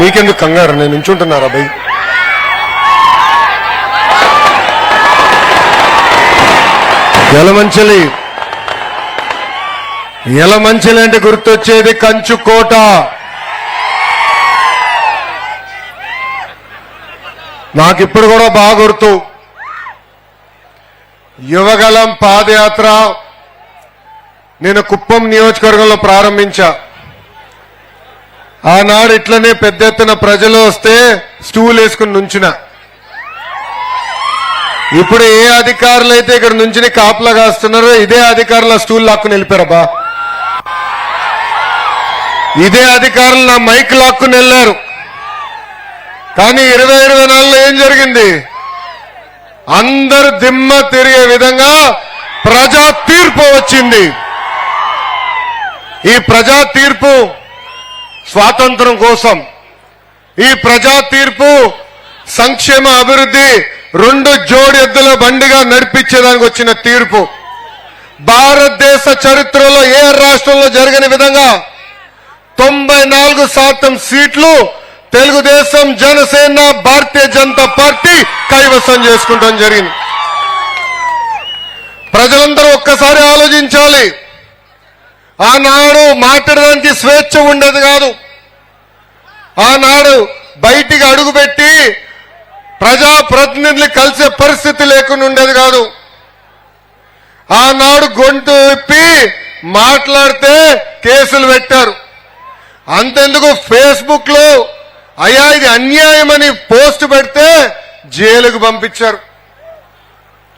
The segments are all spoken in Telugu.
మీకెందుకు కంగారు, నేను నించుంటున్నారా భయ్? యలమంచిలి అంటే గుర్తొచ్చేది కంచుకోట. నాకిప్పుడు కూడా బాగా గుర్తు. యువగలం పాదయాత్ర నేను కుప్పం నియోజకవర్గంలో ప్రారంభించా. ఆనాడు ఇట్లనే పెద్ద ఎత్తున ప్రజలు వస్తే స్టూల్ వేసుకుని నుంచున. ఇప్పుడు ఏ అధికారులు అయితే ఇక్కడ నుంచి కాపలా కాస్తున్నారో ఇదే అధికారుల స్టూల్ లాక్కుని వెళ్ళిపోయారబ్బా. ఇదే అధికారులు నా మైక్ లాక్కుని వెళ్ళారు. కానీ 2024లో ఏం జరిగింది? అందరు దిమ్మ తిరిగే విధంగా ప్రజా తీర్పు వచ్చింది. ఈ ప్రజా తీర్పు స్వాతంత్రం కోసం, ఈ ప్రజా తీర్పు సంక్షేమ అభివృద్ధి రెండు జోడి ఎద్దుల బండిగా నడిపించేదానికి వచ్చిన తీర్పు. భారతదేశ చరిత్రలో ఏ రాష్ట్రంలో జరగని విధంగా 94% సీట్లు తెలుగుదేశం, జనసేన, భారతీయ జనతా పార్టీ కైవసం చేసుకుంటాం జరిగింది. ప్రజలందరూ ఒక్కసారి ఆలోచించాలి. ఆనాడు మాట్లాడడానికి స్వేచ్ఛ ఉండేది కాదు. ఆనాడు బయటికి అడుగుపెట్టి ప్రజాప్రతినిధులు కలిసే పరిస్థితి లేకుండా ఉండేది కాదు. ఆనాడు గొంతు విప్పి మాట్లాడితే కేసులు పెట్టారు. అంతెందుకు ఫేస్బుక్ లో అయ్యా ఇది అన్యాయమని పోస్ట్ పెడితే జైలుకు పంపించారు.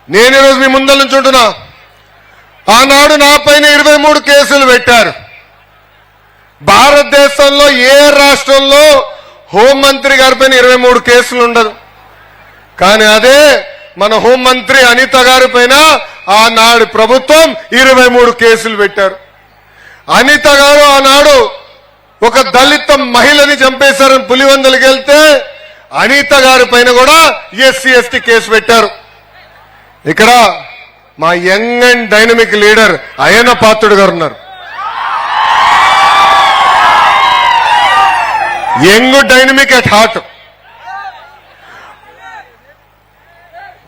నేను ఈరోజు మీ ముందర నుంచి ఉంటున్నా. ఆనాడు నా పైన 23 కేసులు పెట్టారు. భారతదేశంలో ఏ రాష్ట్రంలో హోంమంత్రి గారి పైన 23 కేసులు ఉండదు. కానీ అదే మన హోంమంత్రి అనిత గారి పైన ఆనాడు ప్రభుత్వం 23 కేసులు పెట్టారు. అనిత గారు ఆనాడు ఒక దళిత మహిళని చంపేశారని పులివెందులకు వెళ్తే అనిత గారి పైన కూడా ఎస్సీ ఎస్టీ కేసు పెట్టారు. ఇక్కడ మా young and dynamic leader Ayyanna Patrudu garu ఉన్నారు. Young dynamic at heart.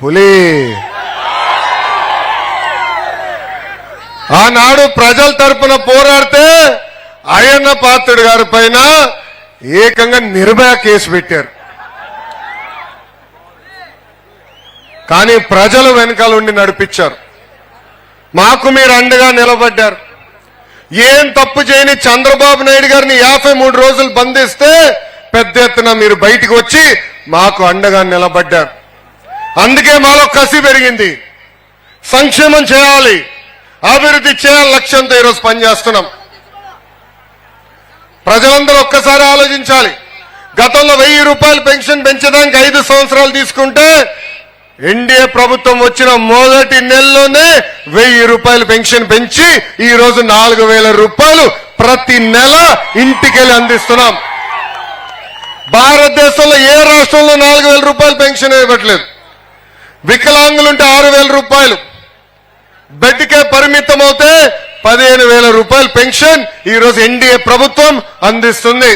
పులి ఆనాడు ప్రజల తరపున పోరాడితే అయ్యన్న పాత్రుడు గారి పైన ఏకంగా నిర్భయ కేసు పెట్టారు. కానీ ప్రజలు వెనకాల ఉండి నడిపించారు. మాకు మీరు అండగా నిలబడ్డారు. ఏం తప్పు చేయని చంద్రబాబు నాయుడు గారిని 53 రోజులు బంధిస్తే పెద్ద ఎత్తున మీరు బయటికి వచ్చి మాకు అండగా నిలబడ్డారు. అందుకే మాలో కసి పెరిగింది. సంక్షేమం చేయాలి, అభివృద్ధి చేయాలి లక్ష్యంతో ఈరోజు పనిచేస్తున్నాం. ప్రజలందరూ ఒక్కసారి ఆలోచించాలి. గతంలో 1000 రూపాయలు పెన్షన్ పెంచడానికి 5 సంవత్సరాలు తీసుకుంటే ఎన్డీఏ ప్రభుత్వం వచ్చిన మొదటి నెలలోనే 1000 రూపాయలు పెన్షన్ పెంచి ఈ రోజు 4000 రూపాయలు ప్రతి నెల ఇంటికెళ్ళి అందిస్తున్నాం. భారతదేశంలో ఏ రాష్ట్రంలో 4000 రూపాయలు పెన్షన్ ఇవ్వట్లేదు. వికలాంగులుంటే 6000 రూపాయలు, బెడ్కే పరిమితం అవుతే 15,000 రూపాయలు పెన్షన్ ఈ రోజు ఎన్డీఏ ప్రభుత్వం అందిస్తుంది.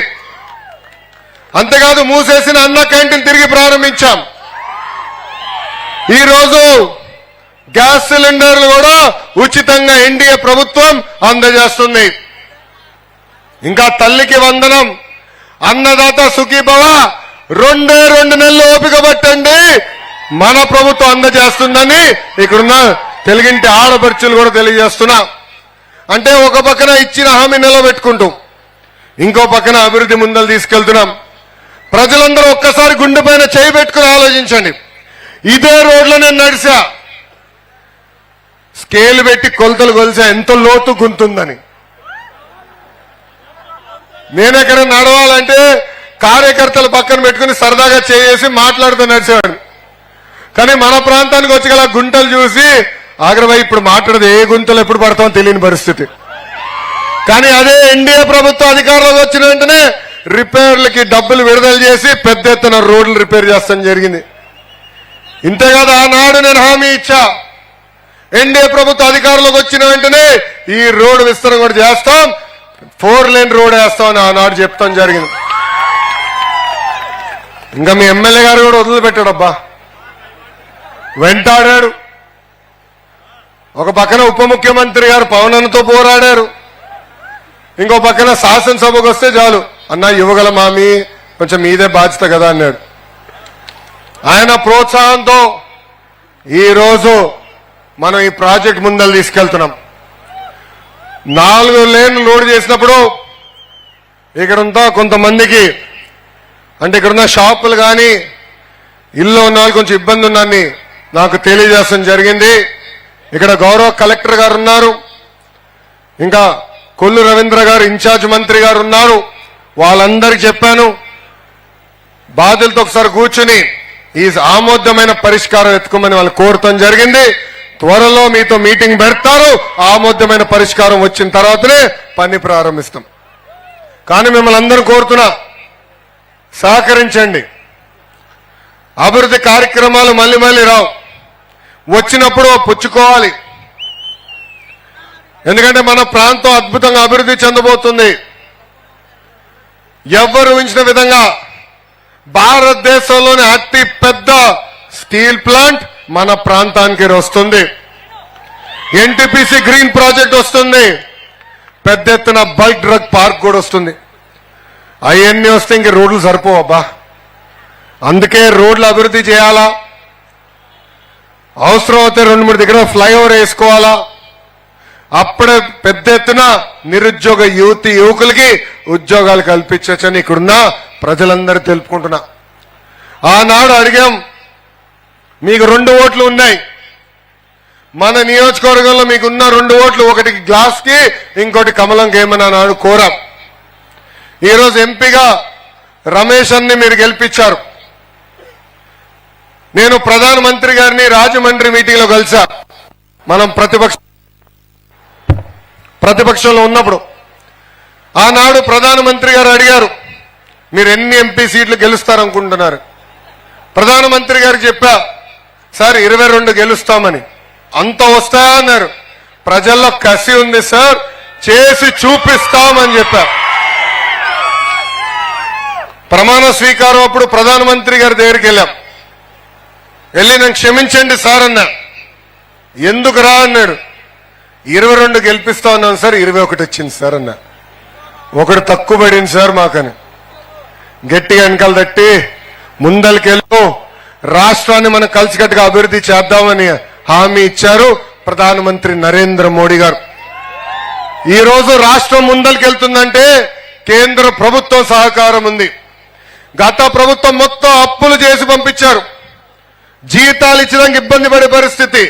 అంతేకాదు మూసేసిన అన్న క్యాంటీన్ తిరిగి ప్రారంభించాం. ఈ రోజు గ్యాస్ సిలిండర్లు కూడా ఉచితంగా ఎన్డీఏ ప్రభుత్వం అందజేస్తుంది. ఇంకా తల్లికి వందనం, అన్నదాత సుఖీభవ 2 నెలలు ఓపిక పట్టండి, మన ప్రభుత్వం అందజేస్తుందని ఇక్కడున్న తెలుగింటి ఆడపడుచులు కూడా తెలియజేస్తున్నా. అంటే ఒక పక్కన ఇచ్చిన హామీ నిలబెట్టుకుంటూ ఇంకో పక్కన అభివృద్ధి ముందలు తీసుకెళ్తున్నాం. ప్రజలందరూ ఒక్కసారి గుండె పైన చేయి పెట్టుకుని ఆలోచించండి. ఇదే రోడ్లో నేను నడిచా, స్కేల్ పెట్టి కొలతలు కొలిసా ఎంత లోతు గుంతుందని. నేను ఎక్కడ నడవాలంటే కార్యకర్తలు పక్కన పెట్టుకుని సరదాగా చేసి మాట్లాడుతూ నడిచేవాడు. కానీ మన ప్రాంతానికి వచ్చి గల గుంటలు చూసి ఆగ్రహం ఇప్పుడు మాట్లాడదు, ఏ గుంతలు ఎప్పుడు పడతామో తెలియని పరిస్థితి. కానీ అదే ఎన్డీఏ ప్రభుత్వం అధికారంలోకి వచ్చిన వెంటనే రిపేర్లకి డబ్బులు విడుదల చేసి పెద్ద ఎత్తున రోడ్లు రిపేర్ చేస్తాం జరిగింది. ఇంతేకాదు ఆనాడు నేను హామీ ఇచ్చా, ఎన్డీఏ ప్రభుత్వం అధికారంలోకి వచ్చిన వెంటనే ఈ రోడ్డు విస్తరణ కూడా చేస్తాం, 4 లేన్ రోడ్ వేస్తామని ఆనాడు చెప్తాం జరిగింది. ఇంకా మీ ఎమ్మెల్యే గారు కూడా వదిలిపెట్టాడబ్బా, వెంటాడాడు. ఒక పక్కన ఉప ముఖ్యమంత్రి గారు పవన్ అన్నతో పోరాడారు, ఇంకో పక్కన శాసనసభకు వస్తే చాలు అన్నా యువగల మామి కొంచెం మీదే బాధ్యత కదా అన్నాడు. ఆయన ప్రోత్సాహంతో ఈరోజు మనం ఈ ప్రాజెక్ట్ ముందలు తీసుకెళ్తున్నాం. 4 లేన్లు లోడ్ చేసినప్పుడు ఇక్కడంతా కొంతమందికి అంటే ఇక్కడున్న షాపులు కానీ ఇల్లు ఉన్న వాళ్ళు కొంచెం ఇబ్బంది ఉందని నాకు తెలియజేయడం జరిగింది. ఇక్కడ గౌరవ కలెక్టర్ గారు ఉన్నారు, ఇంకా కొల్లు రవీంద్ర గారు ఇన్ఛార్జ్ మంత్రి గారు ఉన్నారు. వాళ్ళందరికీ చెప్పాను, బాధ్యులతో ఒకసారి కూర్చుని ఈ ఆమోదమైన పరిష్కారం ఎత్తుకోమని వాళ్ళు కోరటం జరిగింది. త్వరలో మీతో మీటింగ్ పెడతారు. ఆమోదమైన పరిష్కారం వచ్చిన తర్వాతనే పని ప్రారంభిస్తాం. కానీ మిమ్మల్ని అందరూ కోరుతున్నా, సహకరించండి. అభివృద్ధి కార్యక్రమాలు మళ్ళీ మళ్ళీ రావు, వచ్చినప్పుడు పుచ్చుకోవాలి. ఎందుకంటే మన ప్రాంతం అద్భుతంగా అభివృద్ధి చెందబోతుంది. ఎవ్వరు ఊహించిన విధంగా భారతదేశంలోని అతి పెద్ద స్టీల్ ప్లాంట్ మన ప్రాంతానికి వస్తుంది. ఎన్టీపీసీ గ్రీన్ ప్రాజెక్ట్ వస్తుంది. పెద్ద ఎత్తున బల్క్ డ్రగ్ పార్క్ కూడా వస్తుంది. అవన్నీ వస్తే ఇంక రోడ్లు సరిపోవబ్బా. అందుకే రోడ్లు అభివృద్ధి చేయాలా, అవసరం అయితే 2-3 దగ్గర ఫ్లైఓవర్ వేసుకోవాలా. అప్పుడే పెద్ద ఎత్తున నిరుద్యోగ యువకులకి ఉద్యోగాలు కల్పించవచ్చని ఇక్కడున్న ప్రజలందరూ తెలుపుకుంటున్నా. ఆనాడు అడిగాం, మీకు 2 ఓట్లు ఉన్నాయి, మన నియోజకవర్గంలో మీకున్న 2 ఓట్లు, ఒకటి గ్లాస్ కి ఇంకోటి కమలంకి ఏమని నాడు కోరాం. ఈరోజు ఎంపీగా రమేష్ అన్ని మీరు గెలిపించారు. నేను ప్రధానమంత్రి గారిని రాజమండ్రి మీటింగ్ లో కలిసా. మనం ప్రతిపక్షంలో ఉన్నప్పుడు ఆనాడు ప్రధానమంత్రి గారు అడిగారు, మీరు ఎన్ని ఎంపీ సీట్లు గెలుస్తారనుకుంటున్నారు? ప్రధానమంత్రి గారికి చెప్పా, సార్ 22 గెలుస్తామని. అంత వస్తాయా అన్నారు. ప్రజల్లో కసి ఉంది సార్, చేసి చూపిస్తామని చెప్పా. ప్రమాణ స్వీకారం అప్పుడు ప్రధానమంత్రి గారి దగ్గరికి వెళ్ళి నన్ను క్షమించండి సార్ అన్నా. ఎందుకు రా అన్నాడు. 22 గెలిపిస్తా ఉన్నాను సార్, 21 వచ్చింది సార్ అన్నా. ఒకటి తక్కువ పడింది సార్ మాకని. గట్టిగా వెనకాల తట్టి ముందరికెళ్ళు, రాష్ట్రాన్ని మనం కలిసికట్టుగా అభివృద్ధి చేద్దామని హామీ ఇచ్చారు ప్రధానమంత్రి నరేంద్ర మోడీ గారు. ఈ రోజు రాష్ట్రం ముందరికెళ్తుందంటే కేంద్ర ప్రభుత్వం సహకారం ఉంది. గత ప్రభుత్వం మొత్తం అప్పులు చేసి పంపించారు. జీతాలు ఇచ్చడానికి ఇబ్బంది పడే పరిస్థితి,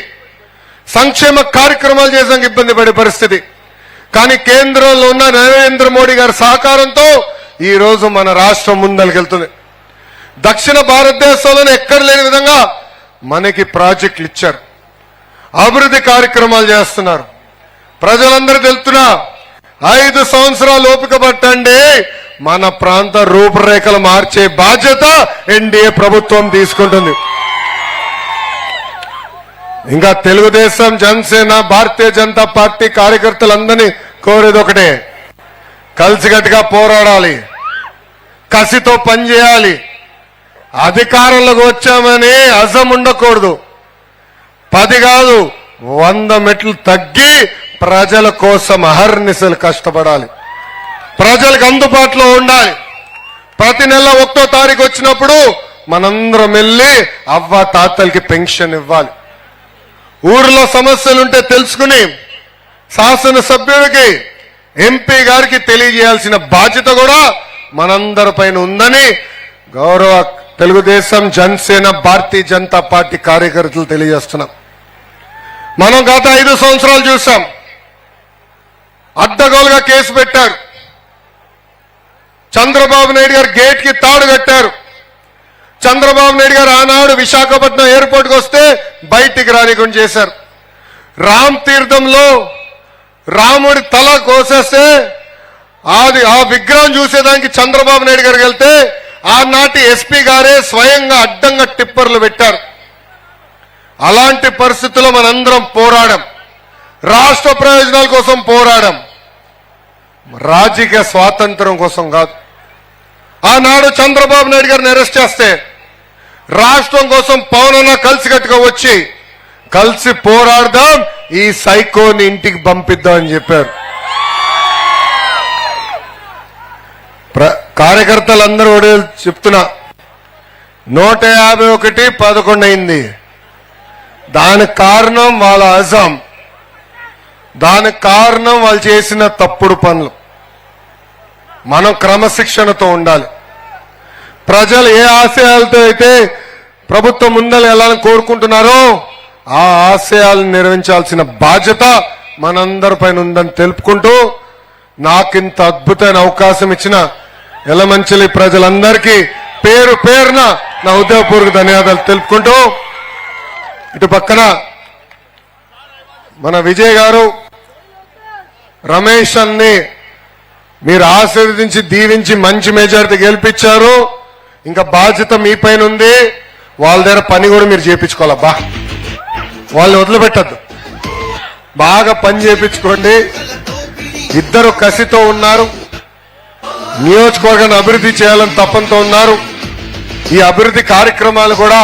సంక్షేమ కార్యక్రమాలు చేయడానికి ఇబ్బంది పడే పరిస్థితి. కానీ కేంద్రంలో ఉన్న నరేంద్ర మోడీ గారి సహకారంతో ఈ రోజు మన రాష్ట్రం ముందరికెళ్తుంది. దక్షిణ భారతదేశంలోనే ఎక్కడ లేని విధంగా మనకి ప్రాజెక్టులు ఇచ్చారు, అభివృద్ధి కార్యక్రమాలు చేస్తున్నారు. ప్రజలందరూ తెలుస్తున్నా, 5 సంవత్సరాలు ఓపిక పట్టండి, మన ప్రాంత రూపురేఖలు మార్చే బాధ్యత ఎన్డీఏ ప్రభుత్వం తీసుకుంటుంది. ఇంకా తెలుగుదేశం, జనసేన, భారతీయ జనతా పార్టీ కార్యకర్తలందరినీ కోరేది ఒకటే, కలిసికట్టుగా పోరాడాలి, కసితో పనిచేయాలి. అధికారంలోకి వచ్చామని అజం ఉండకూడదు. 10 కాదు 100 మెట్లు తగ్గి ప్రజల కోసం అహర్నిశలు కష్టపడాలి, ప్రజలకు అందుబాటులో ఉండాలి. ప్రతి నెల 1వ తారీఖు వచ్చినప్పుడు మనందరం వెళ్ళి అవ్వ తాతలకి పెన్షన్ ఇవ్వాలి. ఊరిలో సమస్యలుంటే తెలుసుకుని శాసనసభ్యుడికి, ఎంపీ గారికి తెలియజేయాల్సిన బాధ్యత కూడా మనందరిపైన ఉందని గౌరవ తెలుగుదేశం, జనసేన, భారతీయ జనతా పార్టీ కార్యకర్తలు తెలియజేస్తున్నాం. మనం గత 5 సంవత్సరాలు చూసాం, అడ్డగోలుగా కేసు పెట్టారు. చంద్రబాబు నాయుడు గారు గేట్ కి తాడు కట్టారు. చంద్రబాబు నాయుడు గారు ఆనాడు విశాఖపట్నం ఎయిర్పోర్ట్కి వస్తే బయటికి రానికుండా చేశారు. రామ్ తీర్థంలో రాముడి తల కోసేస్తే ఆ విగ్రహం చూసేదానికి చంద్రబాబు నాయుడు గారికి వెళ్తే ఆనాటి ఎస్పీ గారే స్వయంగా అడ్డంగా టిప్పర్లు పెట్టారు. అలాంటి పరిస్థితుల్లో మనందరం పోరాడాం, రాష్ట్ర ప్రయోజనాల కోసం పోరాడాం, రాజకీయ స్వాతంత్రం కోసం కాదు. ఆనాడు చంద్రబాబు నాయుడు గారిని అరెస్ట్ చేస్తే రాష్ట్రం కోసం పవన్ అన్న కలిసికట్టుగా వచ్చి కలిసి పోరాడదాం, ఈ సైకోని ఇంటికి పంపిద్దాం అని చెప్పారు. కార్యకర్తలందరూ చెప్తున్నా, 151-11 అయింది. దానికి కారణం వాళ్ళ అజాం, దానికి కారణం వాళ్ళు చేసిన తప్పుడు పనులు. మనం క్రమశిక్షణతో ఉండాలి. ప్రజలు ఏ ఆశయాలతో అయితే ప్రభుత్వం ముందర వెళ్ళాలని కోరుకుంటున్నారో ఆ ఆశయాలను నిర్వహించాల్సిన బాధ్యత మనందరిపైన ఉందని తెలుపుకుంటూ, నాకింత అద్భుతమైన అవకాశం ఇచ్చిన ఎలమంచిలి ప్రజలందరికీ పేరు పేరున నా హృదయపూర్వక ధన్యవాదాలు తెలుపుకుంటూ, ఇటు పక్కన మన విజయ్ గారు, రమేష్ అన్ని మీరు ఆశీర్వదించి దీవించి మంచి మెజారిటీ గెలిపించారు. ఇంకా బాధ్యత మీ పైన ఉంది. వాళ్ళ దగ్గర పని కూడా మీరు చేయించుకోవాలబ్బా, వాళ్ళని వదిలిపెట్టద్దు, బాగా పని చేయించుకోండి. ఇద్దరు కసితో ఉన్నారు, నియోజకవర్గాన్ని అభివృద్ధి చేయాలని తపంతో ఉన్నారు. ఈ అభివృద్ధి కార్యక్రమాలు కూడా